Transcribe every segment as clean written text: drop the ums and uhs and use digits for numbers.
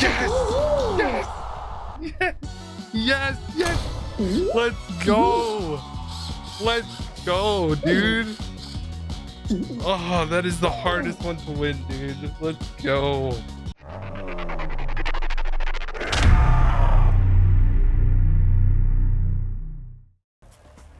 Yes! Yes! Yes! Yes! Yes! Let's go! Let's go, dude! Oh, that is the hardest one to win, dude. Let's go.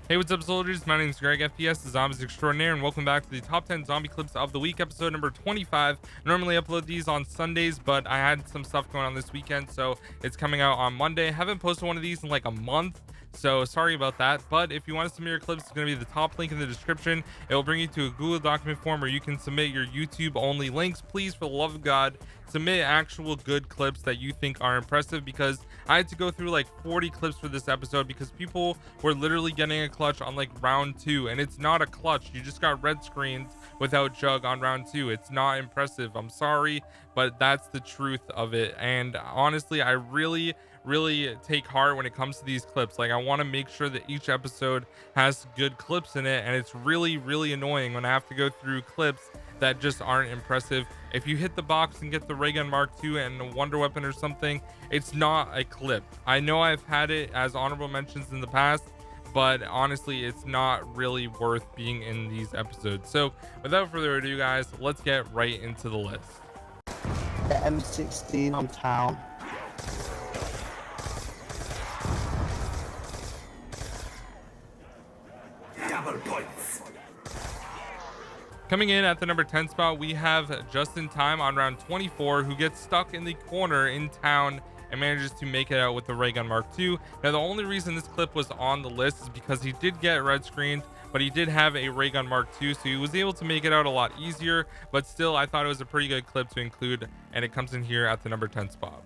Hey, what's up, soldiers? My name is GregFPS, the Zombies Extraordinaire, and welcome back to the Top 10 Zombie Clips of the Week, episode number 25. I normally upload these on Sundays, but I had some stuff going on this weekend, so it's coming out on Monday. I haven't posted one of these in like a month, so sorry about that. But if you want to submit your clips, it's going to be the top link in the description. It will bring you to a Google document form where you can submit your YouTube-only links. Please, for the love of God, submit actual good clips that you think are impressive, because I had to go through like 40 clips for this episode because people were literally getting a clutch on like round 2, and it's not a clutch. You just got red screens without jug on round 2. It's not impressive. I'm sorry, but that's the truth of it. And honestly, I really take heart when it comes to these clips. Like, I want to make sure that each episode has good clips in it, and it's really annoying when I have to go through clips that just aren't impressive. If you hit the box and get the ray gun Mark II and a wonder weapon or something, it's not a clip. I know I've had it as honorable mentions in the past, but honestly, it's not really worth being in these episodes. So without further ado, guys, let's get right into the list. The M16 on town. Double points. Coming in at the number 10 spot, we have Just in Time on round 24, who gets stuck in the corner in town and manages to make it out with the ray gun Mark II. Now, the only reason this clip was on the list is because he did get red screened, but he did have a ray gun Mark II, so he was able to make it out a lot easier. But still, I thought it was a pretty good clip to include, and it comes in here at the number 10 spot.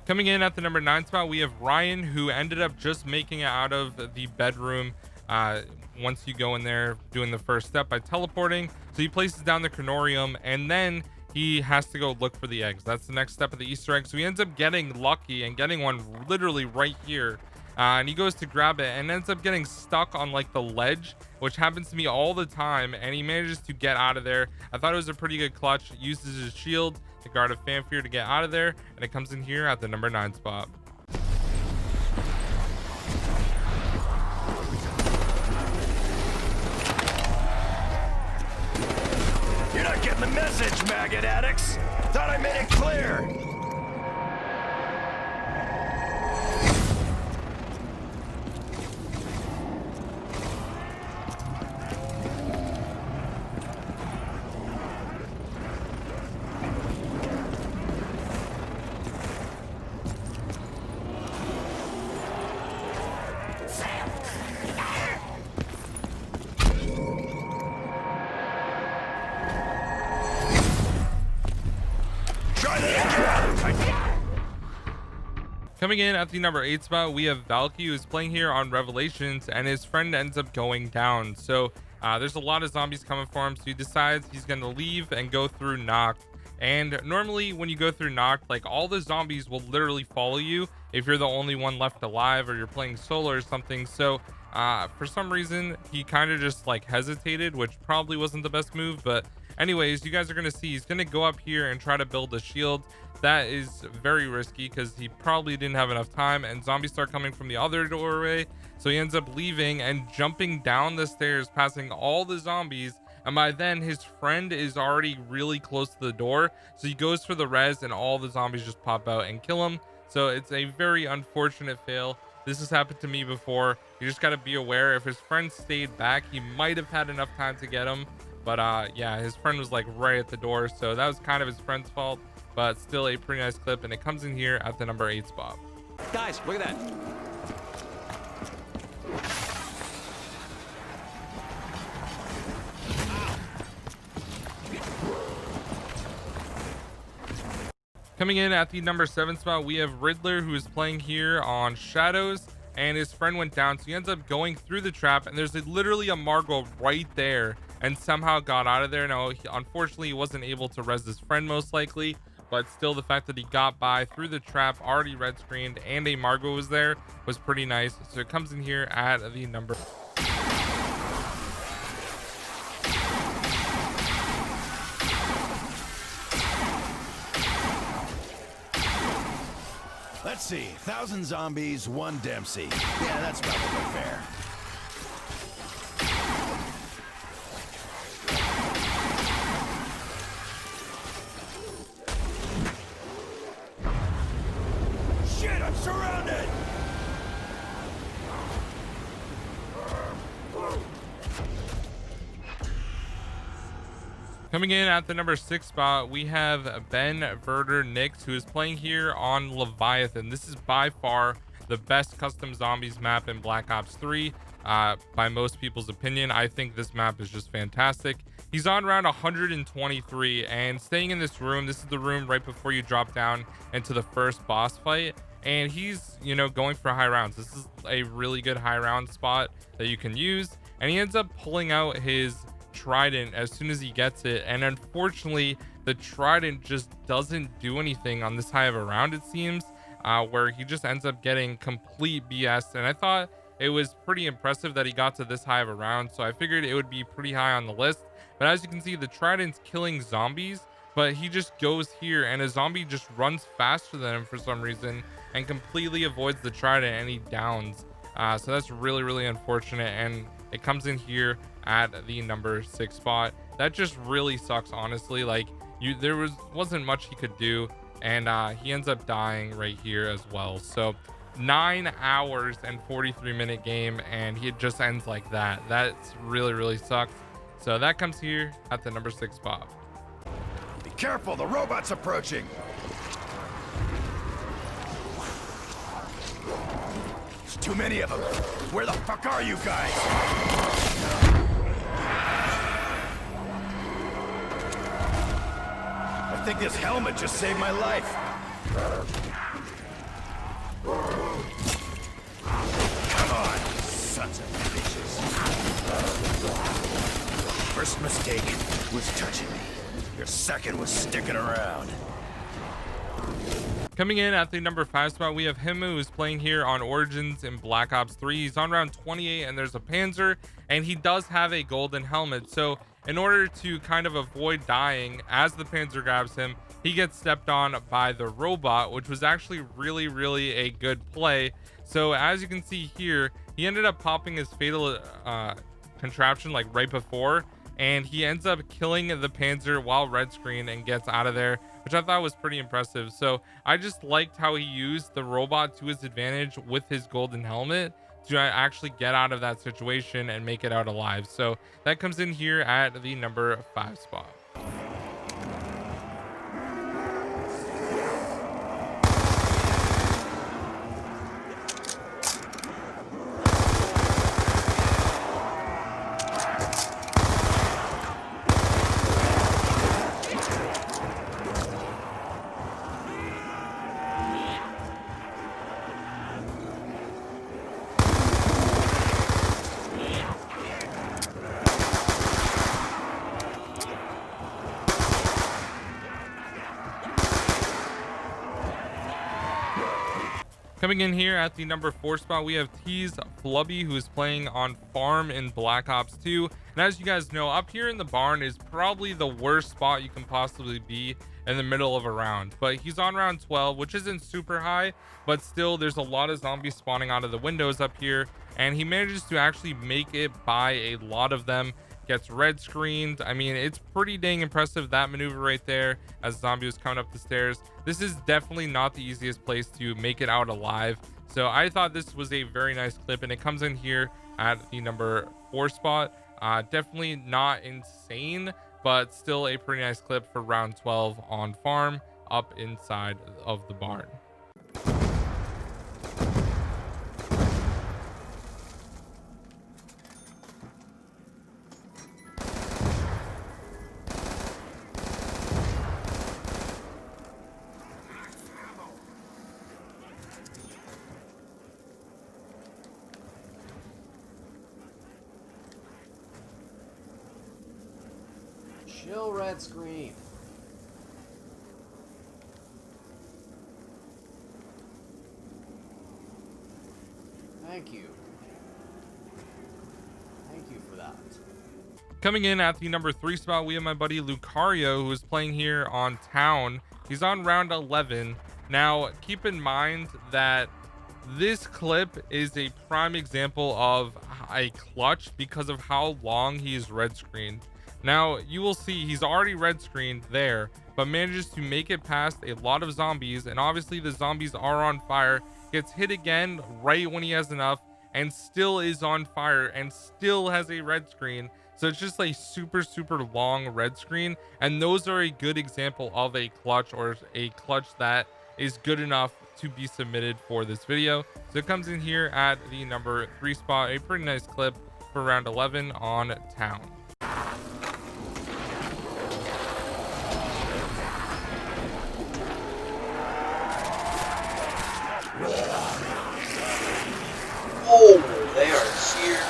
Coming in at the number 9 spot, we have Ryan, who ended up just making it out of the bedroom once you go in there doing the first step by teleporting. So he places down the Cronorium, and then he has to go look for the eggs. That's the next step of the Easter egg. So he ends up getting lucky and getting one literally right here. And he goes to grab it and ends up getting stuck on like the ledge, which happens to me all the time, and he manages to get out of there. I thought it was a pretty good clutch. Uses his shield to guard a fanfare to get out of there, and it comes in here at the number 9 spot. You're not getting the message, maggot addicts. Thought I made it clear. Coming in at the number 8 spot, we have Valky, who's playing here on Revelations, and his friend ends up going down. So there's a lot of zombies coming for him, so he decides he's going to leave and go through Knocked. And normally when you go through Knocked, like, all the zombies will literally follow you if you're the only one left alive or you're playing solo or something. So for some reason, he kind of just like hesitated, which probably wasn't the best move. But anyways, you guys are going to see he's going to go up here and try to build a shield. That is very risky because he probably didn't have enough time, and zombies start coming from the other doorway. So he ends up leaving and jumping down the stairs, passing all the zombies. And by then, his friend is already really close to the door. So he goes for the res, and all the zombies just pop out and kill him. So it's a very unfortunate fail. This has happened to me before. You just got to be aware. If his friend stayed back, he might have had enough time to get him. But yeah, his friend was like right at the door. So that was kind of his friend's fault. But still a pretty nice clip, and it comes in here at the number 8 spot. Guys, look at that. Coming in at the number 7 spot, we have Riddler, who is playing here on Shadows, and his friend went down, so he ends up going through the trap, and there's literally a Margot right there, and somehow got out of there. Now, unfortunately, he wasn't able to res his friend most likely, but still the fact that he got by through the trap, already red screened, and a Margot was there was pretty nice. So it comes in here at the number. Let's see, 1,000 zombies, 1 Dempsey. Yeah, that's probably fair. Shit, I'm surrounded! Coming in at the number 6 spot, we have Ben Verder Nix, who is playing here on Leviathan. This is by far the best custom zombies map in Black Ops 3. By most people's opinion, I think this map is just fantastic. He's on round 123 and staying in this room. This is the room right before you drop down into the first boss fight. And he's, going for high rounds. This is a really good high round spot that you can use. And he ends up pulling out his trident as soon as he gets it, and unfortunately the trident just doesn't do anything on this high of a round, it seems, where he just ends up getting complete BS. And I thought it was pretty impressive that he got to this high of a round, so I figured it would be pretty high on the list. But as you can see, the trident's killing zombies, but he just goes here and a zombie just runs faster than him for some reason and completely avoids the trident, and he downs. So that's really unfortunate, and it comes in here at the number 6 spot. That just really sucks, honestly. Like, there wasn't much he could do, and he ends up dying right here as well. So 9 hours and 43-minute game, and he just ends like that. That's really sucks. So that comes here at the number 6 spot. Be careful, the robot's approaching. There's too many of them. Where the fuck are you guys? I think this helmet just saved my life. Come on, sons of bitches. First mistake was touching me. Your second was sticking around. Coming in at the number 5 spot, we have him, who is playing here on Origins in Black Ops 3. He's on round 28, and there's a Panzer, and he does have a golden helmet. So in order to kind of avoid dying as the Panzer grabs him, he gets stepped on by the robot, which was actually really a good play. So as you can see here, he ended up popping his fatal contraption like right before, and he ends up killing the Panzer while red screen and gets out of there, which I thought was pretty impressive. So I just liked how he used the robot to his advantage with his golden helmet to actually get out of that situation and make it out alive. So that comes in here at the number 5 spot. Coming in here at the number 4 spot, we have Tease Flubby, who is playing on Farm in Black Ops 2. And as you guys know, up here in the barn is probably the worst spot you can possibly be in the middle of a round. But he's on round 12, which isn't super high, but still there's a lot of zombies spawning out of the windows up here. And he manages to actually make it by a lot of them. Gets red screened. I mean, it's pretty dang impressive, that maneuver right there as zombie was coming up the stairs. This is definitely not the easiest place to make it out alive, so I thought this was a very nice clip, and it comes in here at the number 4 spot. Definitely not insane, but still a pretty nice clip for round 12 on Farm up inside of the barn. Chill, red screen. Thank you. Thank you for that. Coming in at the number 3 spot, we have my buddy Lucario, who is playing here on Town. He's on round 11. Now, keep in mind that this clip is a prime example of a clutch because of how long he is red screened. Now, you will see he's already red screened there, but manages to make it past a lot of zombies, and obviously the zombies are on fire, gets hit again right when he has enough, and still is on fire and still has a red screen. So it's just a super long red screen, and those are a good example of a clutch, or a clutch that is good enough to be submitted for this video. So it comes in here at the number 3 spot, a pretty nice clip for round 11 on Town. Oh, they are here.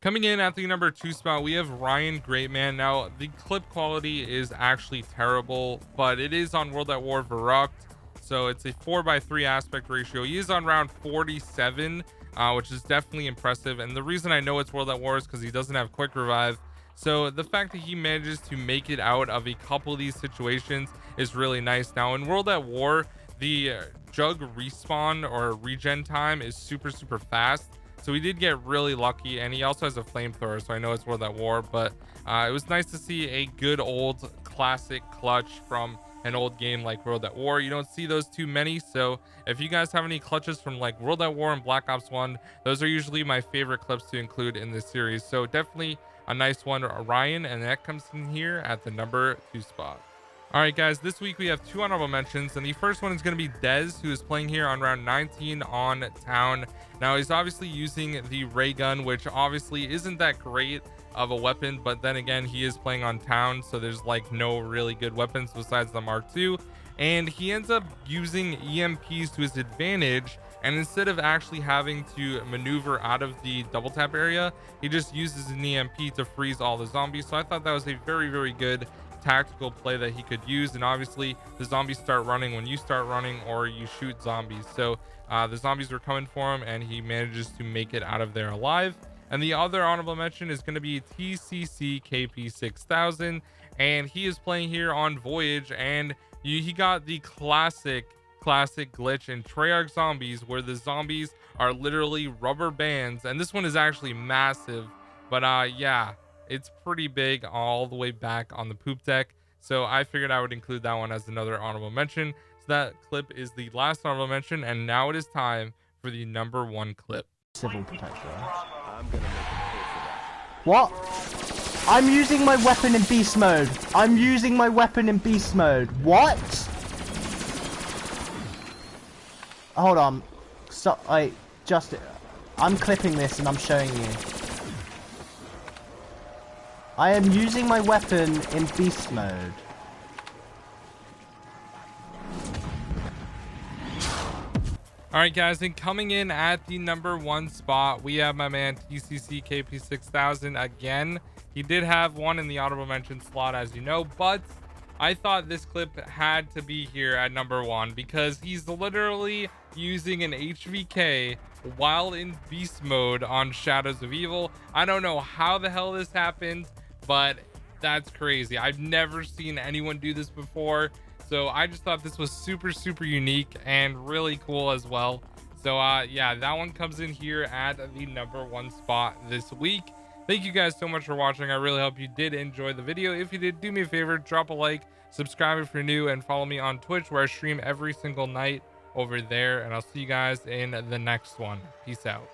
Coming in at the number 2 spot, we have Ryan Greatman. Now, the clip quality is actually terrible, but it is on World at War Verrucked, so it's a 4:3 aspect ratio. He is on round 47, which is definitely impressive. And the reason I know it's World at War is because he doesn't have quick revive. So the fact that he manages to make it out of a couple of these situations is really nice. Now, in World at War, the jug respawn or regen time is super fast. So he did get really lucky, and he also has a flamethrower, so I know it's World at War, but it was nice to see a good old classic clutch from an old game like World at War. You don't see those too many, so if you guys have any clutches from like World at War and Black Ops 1, those are usually my favorite clips to include in this series. So definitely a nice one, Ryan, and that comes in here at the number 2 spot. All right, guys, this week we have 2 honorable mentions, and the first one is going to be Dez, who is playing here on round 19 on Town. Now, he's obviously using the ray gun, which obviously isn't that great of a weapon, but then again, he is playing on Town, so there's like no really good weapons besides the Mark II, and he ends up using EMPs to his advantage, and instead of actually having to maneuver out of the double tap area, he just uses an EMP to freeze all the zombies. So I thought that was a very good tactical play that he could use, and obviously the zombies start running when you start running or you shoot zombies. So the zombies were coming for him, and he manages to make it out of there alive. And the other honorable mention is going to be TCC KP6000, and he is playing here on Voyage, and he got the classic glitch in Treyarch Zombies, where the zombies are literally rubber bands, and this one is actually massive, but yeah, it's pretty big all the way back on the poop deck. So I figured I would include that one as another honorable mention. So that clip is the last honorable mention, and now it is time for the number 1 clip. Civil protection. I'm gonna make a pay for that. What? I'm using my weapon in beast mode. I'm using my weapon in beast mode. What? Hold on. So I'm clipping this and I'm showing you. I am using my weapon in beast mode. All right, guys, and coming in at the number 1 spot, we have my man TCC KP6000 again. He did have one in the honorable mention slot, as you know, but I thought this clip had to be here at number 1 because he's literally using an HVK while in beast mode on Shadows of Evil. I don't know how the hell this happened, but that's crazy. I've never seen anyone do this before. So I just thought this was super unique and really cool as well. So yeah, that one comes in here at the number 1 spot this week. Thank you guys so much for watching. I really hope you did enjoy the video. If you did, do me a favor, drop a like, subscribe if you're new, and follow me on Twitch, where I stream every single night over there. And I'll see you guys in the next one. Peace out.